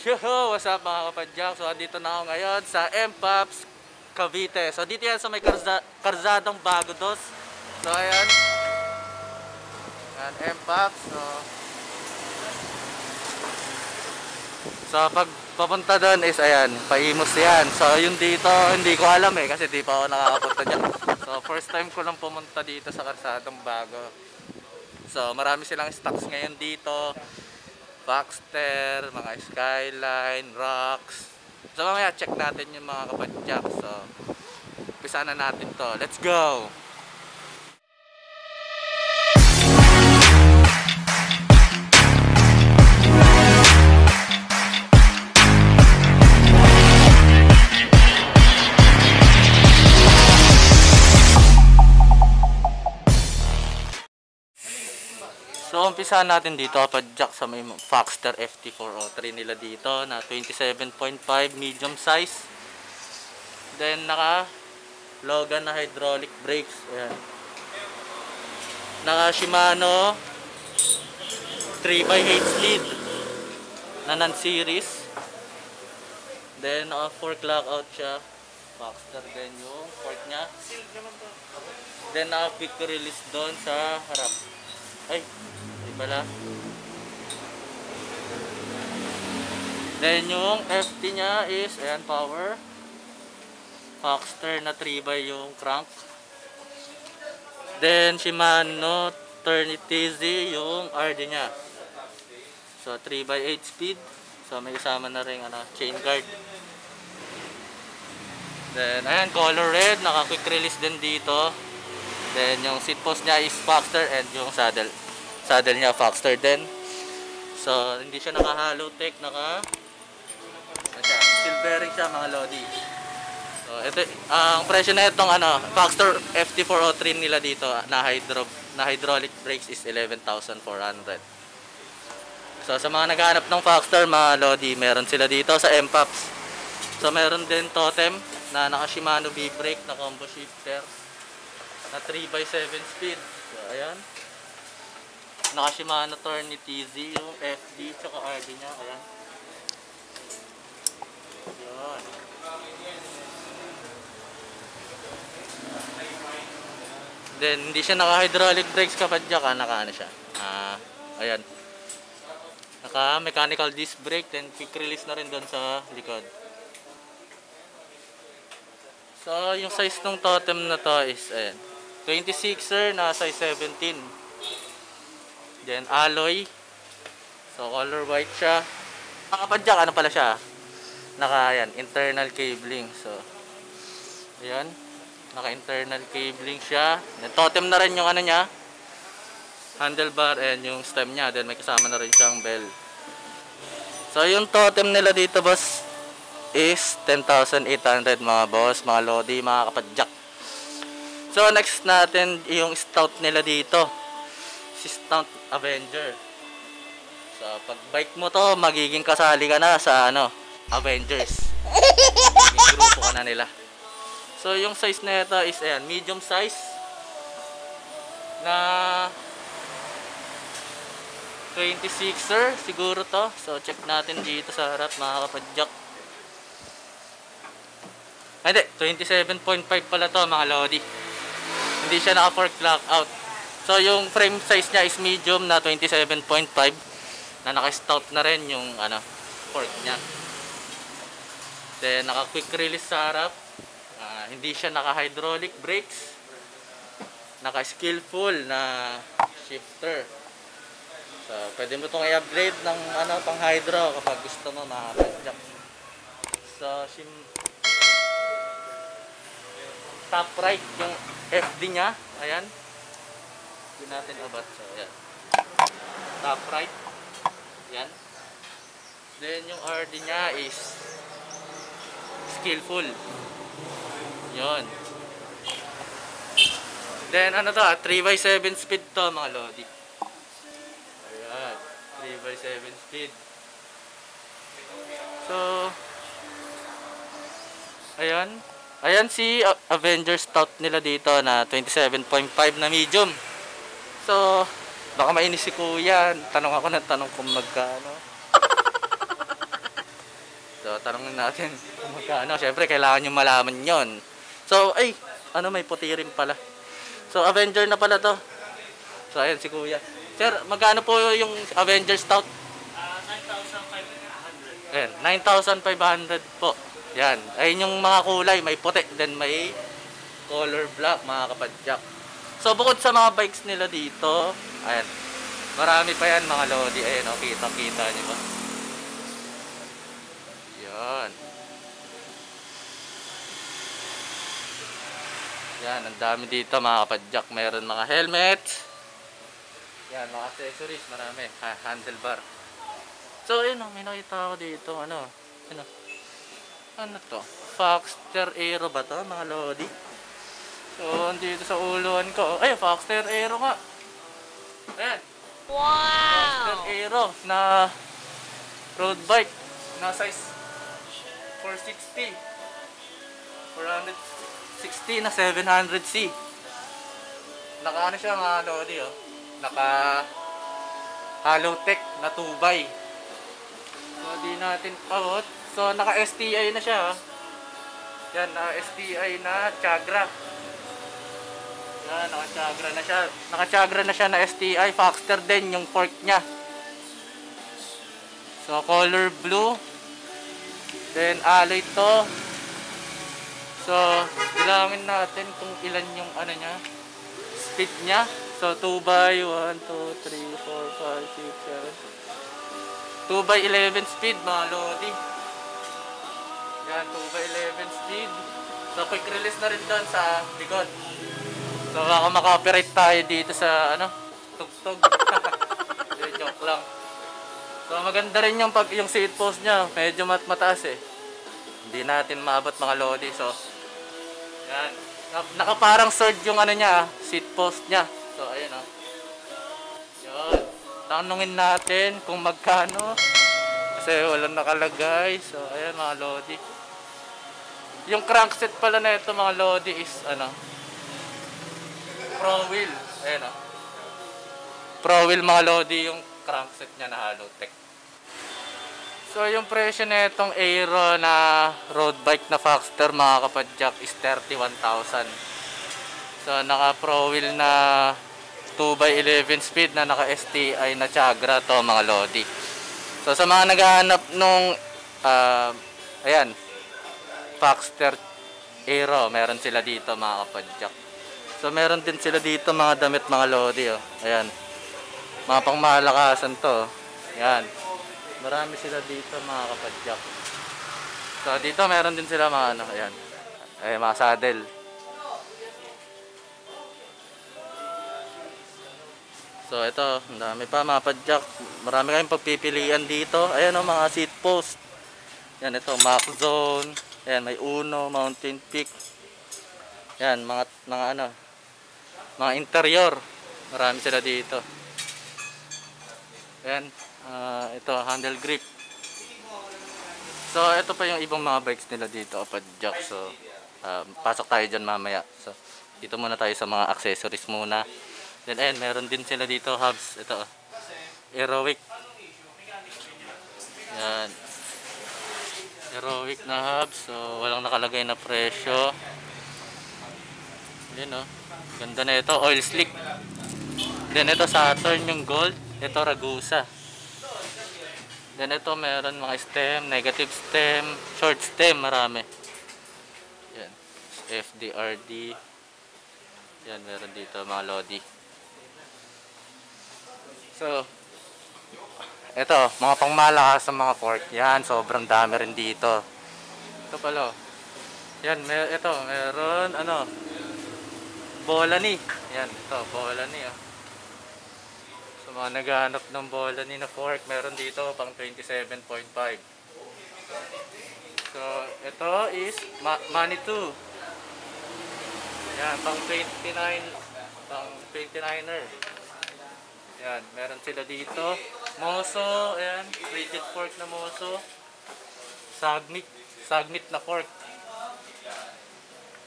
Yo, what's up mga kapadyak? So, dito na ako ngayon sa MPOPS Cavite. So, dito yan sa may Karzadong Bago Dos. So, ayan. Ayan, MPOPS. So, pag papunta doon is, ayan, Paimos yan. So, yung dito, hindi ko alam kasi di pa ako nakakapunta dyan. So, first time ko lang pumunta dito sa Karzadong Bago. So, marami silang stocks ngayon dito. Baxter, mga Skyline, Rocks. So mamaya check natin yung mga kapadyak. So umpisa na natin to. Let's go! So umpisa natin dito kapadyak sa may Baxter FT403 nila dito na 27.5 medium size. Then naka Logan na hydraulic brakes. Ayan. Naka Shimano 3x8 speed na non-series. Then naka fork lockout siya. Baxter din yung fork nya. Then naka quick release doon sa harap. Ay, di pala. Then yung FT nya is ayan, power. Baxter na 3x yung crank. Then Shimano TZ yung RD nya. So 3x8 speed. So may kasama na rin chain guard. Then ayan, color red, naka quick release din dito. Then yung seat post nya is Baxter and yung saddle nya Baxter din. So hindi siya naka hollow tech, naka steel bearing siya mga lodi. So ito ang presyo na itong Baxter FT403 nila dito na hydraulic brakes is 11,400. So sa mga naghahanap ng Baxter mga lodi, meron sila dito sa MPOPS. So meron din totem na naka Shimano V-brake na combo shifter na 3x7 speed. So ayan, naka Shimano TZ yung FD tsaka RD nya. Ayan, yun. Then hindi siya naka hydraulic brakes kapadyak, naka siya ayan, naka mechanical disc brake, then quick release na rin doon sa likod. So yung size ng totem na to is ayan, 26er na size 17. Then alloy. So color white siya. Kapadyak pala siya, naka ayan, internal cabling. So ayan, naka internal cabling siya. Then totem na rin yung nya, handlebar and yung stem nya. Then may kasama na rin siyang bell. So yung totem nila dito boss is 10,800 mga boss, mga lodi, mga kapadyak. So next natin yung stout nila dito, si Stout Avenger. So pag bike mo to, magiging kasali ka na sa Avengers. Magiging grupo ka na nila. So yung size na ito is ayan, medium size na 26er siguro to. So check natin dito sa harap mga kapadyak. Hindi, 27.5 pala to mga lodi. Hindi siya naka fork lockout. So yung frame size niya is medium na 27.5 na naka-stout na rin yung fork niya. Then naka quick release sa harap. Hindi siya naka hydraulic brakes. Naka skillful na shifter. So pwede mo itong i-upgrade ng pang hydro kapag gusto mo mga kapadyak. So top right yung FD nya. Ayan, hindi natin abot. So ayan, top right yan. Then yung RD nya is skillful. Yun. Then 3x7 speed to mga lodi. Ayan, 3x7 speed. So ayan si Avenger Stout nila dito na 27.5 na medium. So baka mainis si kuya, tanong ako ng tanong kung magkano. tanongin natin kung magkano. Siyempre, kailangan nyo malaman yon. So, ay, ano, may puti rin pala. So, Avenger na pala to. So, ayan si Kuya. Sir, magkano po yung Avenger Stout? 9,500. Ayan, 9,500 po. Yan. Ayun yung mga kulay. May puti, then may color black, mga kapadyak. So, bukod sa mga bikes nila dito, ayan, marami pa yan, mga lodi. Ayan, oh, kita-kita nyo ba? Yan. Yan, ang dami dito, mga kapadyak. Meron mga helmets. Yan, mga accessories, marami. Handlebar. So, ayun, may nakita ako dito, ano to? Foxter Aero ba to, mga lodi? So, andito sa uluan ko. Ay, Foxter Aero nga. Ayan. Wow! Foxter Aero na road bike na size 460. 460 na 700C. Naka ano siya, mga lodi, oh. Naka Halotech na 2x. So, di natin pawot. So, naka STI na siya, oh. Yan, naka STI na Chagra. Yan, naka-Chagra na siya. Naka-Chagra na siya na STI. Foxter din yung fork niya. So, color blue. Then, alloy to. So, bilangin natin kung ilan yung ano niya. Speed niya. So, 2x 1, 2, 3, 4, 5, 6, 7. 2x11 speed, mga lodi. Yan, 2x11 speed. So, quick release na rin doon sa likod. So, baka maka-copyright tayo dito sa, ano, tugtog. Joke lang. So, maganda rin yung seat post niya. Medyo mataas eh. Hindi natin maabot, mga lodi. So, yan. Nakaparang sword yung ano niya, seat post niya. So, ayun, oh. Yun. Tanungin natin kung magkano. Kasi walang nakalagay. So, ayan, mga lodi. Yung crankset pala na ito, mga lodi, is, ano, Pro Wheel. Ayan, oh. Pro Wheel, mga lodi, yung crankset niya na Halotech. So, yung presyo na itong Aero na road bike na Foxter, mga kapadyak, is 31,000. So, naka Pro Wheel na 2x11 speed na naka STI na Chagra to, mga lodi. So, sa mga naghahanap nung ayan, Foxter Aero, meron sila dito, mga kapadyak. So, meron din sila dito mga damit, mga lodi, oh. Ayan. Mga pangmalakasan to. Ayan. Marami sila dito, mga kapadyak. So, dito meron din sila mga ano, ayan. Ay, mga saddle. So, ito, ang dami pa, mga padyak. Marami kayong pagpipilian dito. Ayan, oh, mga seat post. Ayan, ito, Max Zone. Ayan, may Uno, Mountain Peak. Ayan, mga ano, mga interior. Marami sila dito. Ayan, ito, handle grip. So, ito pa yung ibang mga bikes nila dito, kapadyak. So, pasok tayo dyan mamaya. So, dito muna tayo sa mga accessories muna. Then, ayan, meron din sila dito, hubs. Ito, Aerowick. Ayan. Aerowick na hubs. So, walang nakalagay na presyo. Ayan, oh. Ganda na ito, oil slick. Then, ito, Saturn yung gold. Ito, Ragusa. Then, ito, meron mga stem, negative stem, short stem, marami. Ayan. FDRD. Ayan, meron dito, mga lodi. So, ito, mga pangmalakas sa mga fork. Yan, sobrang dami rin dito. Ito pala. Yan, ito, meron, ano, Bolany. Yan, ito, Bolany, oh. So, mga naghahanap ng Bolany na fork, meron dito pang 27.5. So, ito is Manitou. Yan, pang 29, pang 29er. Yan, meron sila dito. Moso, ayan, rigid fork na Moso. Sagnit na fork.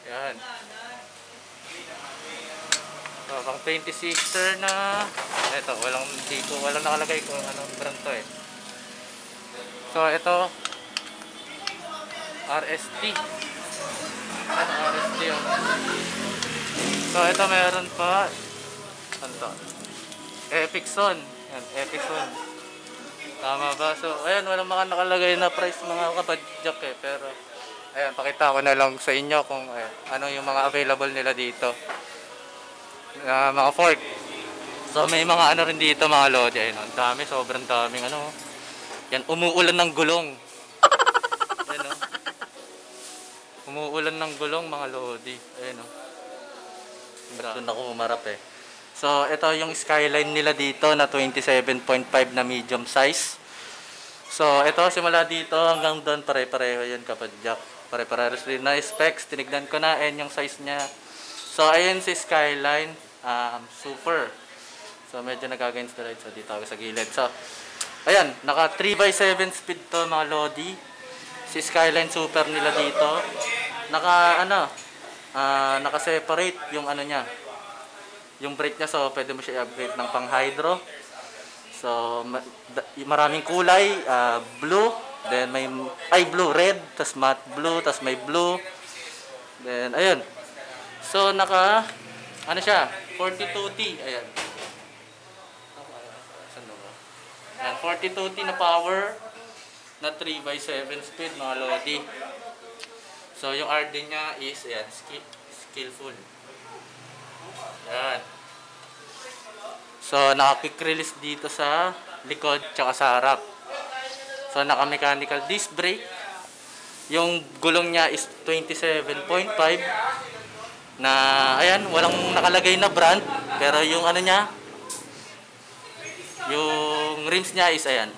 Yan. So, pang 26er na. Ito, walang nakalagay kung anong brand to eh. So, ito, RST. Yan, RST yun. So, ito meron pa. Ano to? Epicson. Yan, Epicson. Tama ba? So, ayan, walang mga nakalagay na price mga kapadyak eh. Pero, ayan, pakita ko na lang sa inyo kung ano yung mga available nila dito. Mga fork. So, may mga ano rin dito mga lodi. Ayun, ang dami, sobrang daming ano. Yan, umuulan ng gulong. Ayan, oh. Umuulan ng gulong mga lodi. Ayan, oh. Doon ako umarap eh. So, ito yung skyline nila dito na 27.5 na medium size. So, ito simula dito hanggang doon pare-pareho yan kapadyak. Pare-pareho rin na specs. Tinignan ko na and yung size niya. So, ayun si skyline. Super. So, medyo nag-against the light. So, dito ako sa gilid. So, ayan. Naka 3x7 speed to mga lodi. Si skyline super nila dito. Naka-separate yung ano niya. Yung brake niya, so pwede mo siya i-upgrade ng pang hydro. So maraming kulay, blue, then may blue, red, tas matte blue, tas may blue. Then ayun. So naka ano siya, 42T, ayan. Ayan, 42T na power na 3x7 speed mga lodi. So yung RD niya is ayan, skillful. Yan. So, naka-quick release dito sa likod tsaka sa harap. So, naka-mechanical disc brake. Yung gulong niya is 27.5 na, ayan, walang nakalagay na brand. Pero yung ano niya, yung rims niya is, ayan,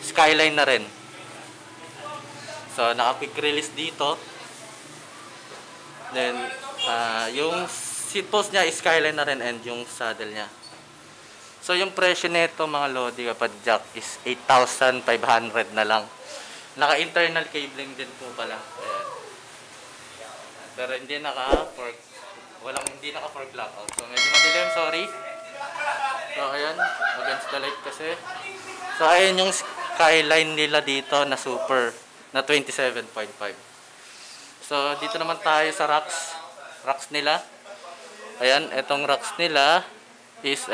Skyline na rin. So, naka-quick release dito. Then, yung seat post niya is Skyline na rin and yung saddle niya. So, yung presyo nito mga lodi kapadyak is 8,500 na lang. Naka-internal cabling din po pala. Ayan. Pero hindi naka-fork. Hindi naka-fork lockout. So, medyo madilim, sorry. So, ayan. Against the light kasi. So, ayan yung Skyline nila dito na super na 27.5. So, dito naman tayo sa racks nila. Ayan, etong racks nila is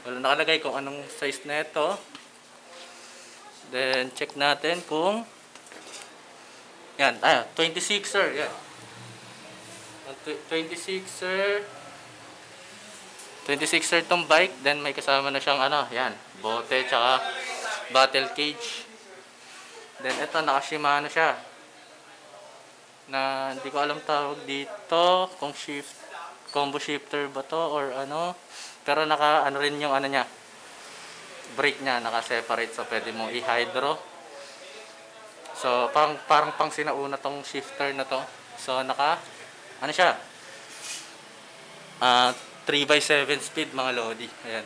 wala nakalagay kung anong size na ito. Then, check natin kung yan, 26er, yan. 26er 26er tong bike. Then, may kasama na siyang yan, bote, tsaka battle cage. Then, ito, naka-Shimano siya. Na hindi ko alam tawag dito kung combo shifter ba to or ano, pero naka rin yung ano niya, brake niya naka separate, so pwede mong i-hydro. So parang pang sinauna tong shifter na to. So naka siya, 3x7 speed mga lodi. Ayan,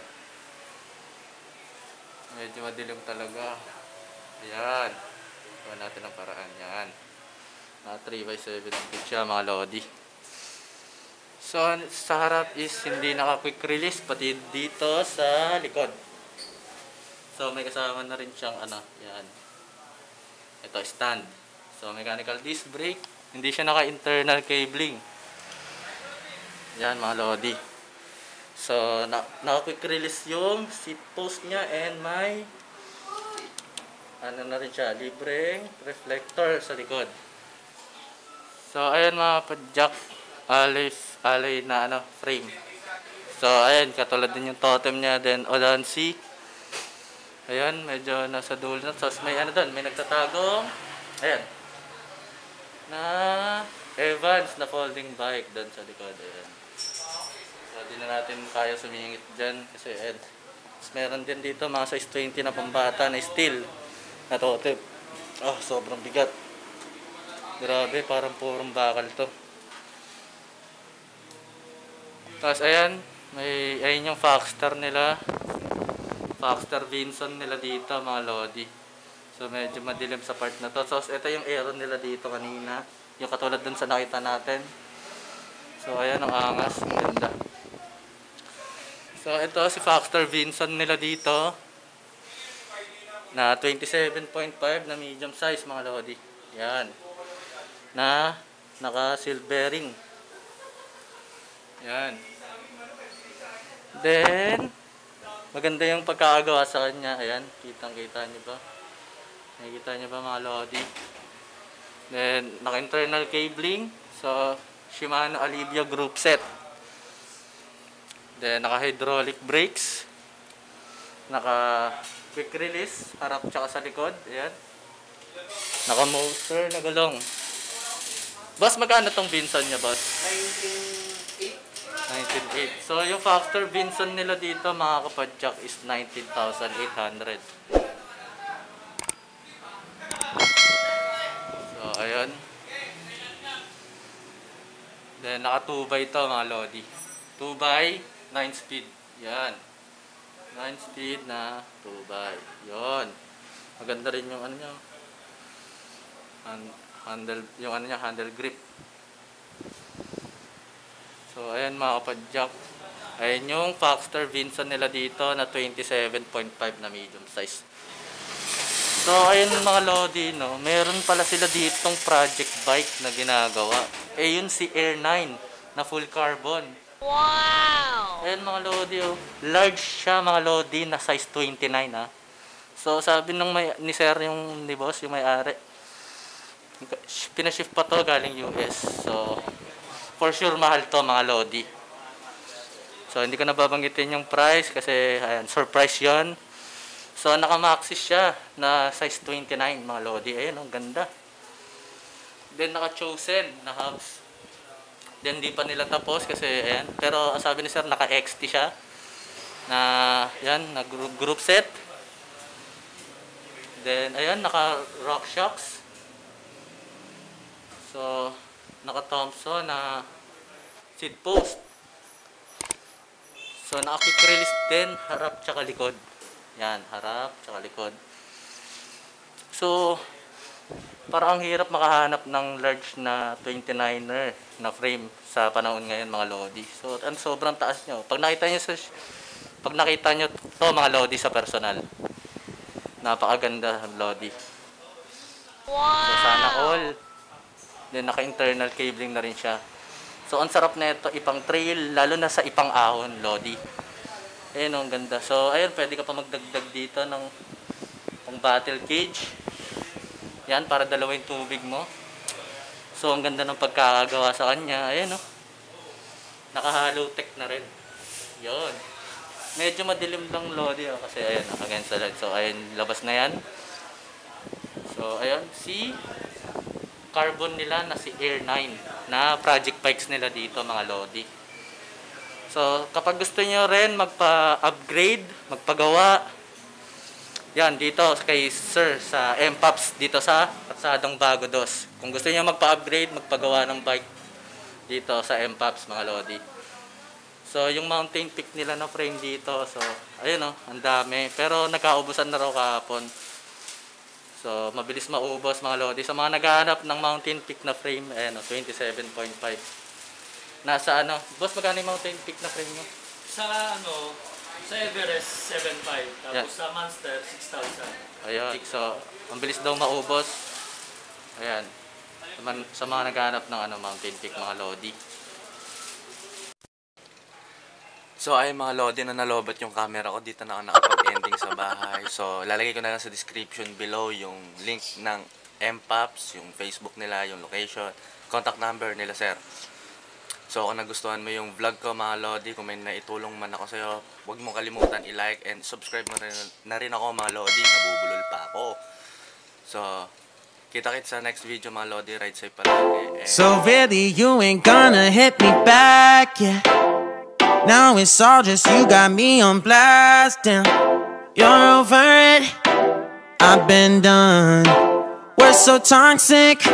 medyo madilim talaga. Ayan, gawa natin ang paraan. Yan, 3x7 speed siya mga lodi. So, sa harap is hindi naka-quick release, pati dito sa likod. So, may kasama na rin siyang yan. Ito, stand. So, mechanical disc brake. Hindi siya naka-internal cabling. Yan mga lodi. So, naka-quick release yung seat post niya and may na rin siya, libreng reflector sa likod. So, ayan mga padyak, alloy na frame. So, ayan, katulad din yung totem niya, then Olancy. Ayan, medyo nasa dulo na. So, may doon, may nagtatagong, ayan, na Evans na folding bike doon sa likod. Ayan. So, di na natin kaya sumingit dyan kasi ayan. Tapos, meron din dito mga size 20 na pambata na steel na totem. Oh, sobrang bigat. Grabe, parang purong bakal to. Tapos ayan, ayun yung Foxstar nila. Foxstar Vinson nila dito mga lodi. So medyo madilim sa part na to. So ito yung aeron nila dito kanina. Yung katulad dun sa nakita natin. So ayan, ang angas, ang ganda. So ito si Foxstar Vinson nila dito. na 27.5 na medium size mga lodi. Yan. Na naka-silvering. Yan. Then, maganda yung pagkakagawa sa kanya. Ayan, kitang-kita nyo ba? Nakikita nyo ba mga lodi? Then, naka-internal cabling. So, Shimano Alivia group set. Then, naka-hydraulic brakes. Naka-quick release. Harap tsaka sa likod. Ayan. Naka-motor na gulong. Boss, magkano tong Vinson niya, boss? 19.8. So, yung factor Vinson nila dito, mga kapadyak, is 19,800. So, ayun. Then, naka 2x to, mga lodi. 2x, 9 speed. Yan. 9 speed na 2x. Yun. Maganda rin yung ano nyo. Handle, yung ano niya, handle grip. So, ayan mga kapadyak. Ayan yung Factor Vinson nila dito na 27.5 na medium size. So, ayan mga lodi, no? Meron pala sila ditong project bike na ginagawa. Eh, yun si Air 9 na full carbon. Wow! Ayan mga lodi, oh. Large siya mga lodi na size 29, ha. So, sabi nung ni sir yung ni boss, yung may-ari, pinashift pa to galing US. So, for sure mahal to mga lodi. So, hindi ko na babanggitin yung price kasi ayan, surprise yon. So, naka-maxis siya na size 29 mga lodi. Ayan, ang ganda. Then, naka-chosen na hubs. Then, di pa nila tapos kasi ayan. Pero, sabi ni sir, naka-XT siya. Na, yan, na group set. Then, ayan, naka-rock shocks. So, naka-Thompson na seat post. So, naka-quick release din, harap tsaka likod. Yan, harap tsaka likod. So, parang ang hirap makahanap ng large na 29er na frame sa panahon ngayon mga lodi. So, sobrang taas nyo. Pag nakita nyo to mga lodi sa personal, napakaganda ng lodi. Wow! So, sana all. Then, naka-internal cabling na rin siya. So, ang sarap na ito, ipang trail, lalo na sa ipang ahon, lodi. Ayun, ang ganda. So, ayun, pwede ka pa magdagdag dito ng battle cage. Yan, para dalawin tubig mo. So, ang ganda ng pagkakagawa sa kanya. Ayun, oh. Naka-hollow tech na rin. Yun. Medyo madilim lang, lodi, oh, kasi ayun, against the light. So, ayun, labas na yan. So, ayun, carbon nila na si Air 9 na project bikes nila dito mga lodi. So, kapag gusto nyo rin magpa-upgrade, magpagawa, yan, dito kay Sir sa MPAPS, dito sa Patsadong Bago Dos. Kung gusto nyo magpa-upgrade, magpagawa ng bike dito sa MPAPS mga lodi. So, yung mountain peak nila na frame dito, so, ayun o, ang dami. Pero nagkaubusan na raw kahapon. So, mabilis maubos mga lodi. Sa mga naghahanap ng mountain peak na frame, ayan o, 27.5. Nasa ano, boss, magkano yung mountain peak na frame mo? Sa ano, sa Everest 7.5, tapos yeah, sa Monster 6,000. Ayun, so, ang bilis daw maubos. Ayan, sa mga naghahanap ng ano, mountain peak mga lodi. So ayun mga lodi, na nalobat yung camera ko, dito na ako nakapag-ending sa bahay. So lalagay ko na lang sa description below yung link ng MPAPS, yung Facebook nila, yung location, contact number nila sir. So kung nagustuhan mo yung vlog ko mga lodi, kung may naitulong man ako sa'yo, huwag mo kalimutan i-like and subscribe mo na rin ako mga lodi, nabubulol pa ako. So kita-kits sa next video mga lodi, ride safe palagi. So really you ain't gonna hit me back, yeah. Now it's all just you, got me on blast, damn. You're over it, I've been done. We're so toxic,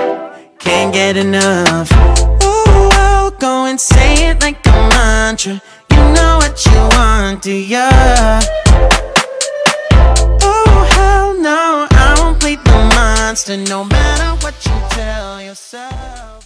can't get enough. Ooh, I'll go and say it like a mantra. You know what you want, do ya? Oh, hell no, I won't play the monster, no matter what you tell yourself.